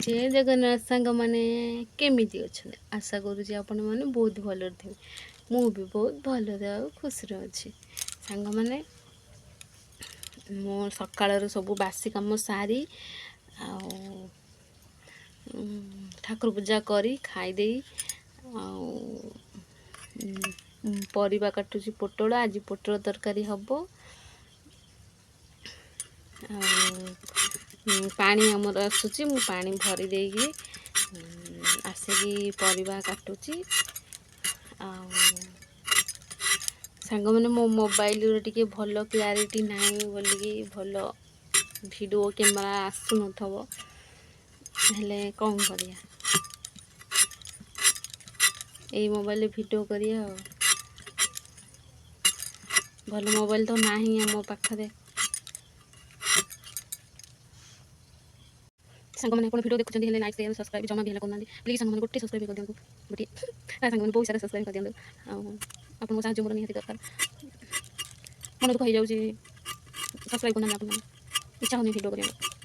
जय जगन्नाथ सांग मैंने केमिति अच्छे आशा करुँच आपण मैंने बहुत भल थे मु भी बहुत भल खुशी अच्छी सांग मैंने मो सकाळ सब बासी कम सारी ठाकुर पूजा करी खाईदे परिबा काटुची पोटल आज पोटल तरकारी हब पानी आमर आसूची मु पानी भरी देगी आसिकी परिबा काटुची सांग मैंने मो मोबाइल रे टिके भल क्लारिटी नाही बोलिकी भल वीडियो कैमरा आसु नथबो हेले कौन करिया ए मोबाइल वीडियो करिया भल मोबाइल तो नाही आम पाखरे सांग मैंने वीडियो देखुं लाइक शेयर सब्सक्राइब जमा भी करना प्लीज सांग मैंने गोटे सब्सक्राइब कर दिखाँ गोटे सांग मैंने बहुत सारा सब्सक्राइब कर दिखाँ आपको साहय मोर निहाती दरकार मन दुख हो जाऊँगी सब्सक्राइब करना आप इच्छा होनी वीडियो करें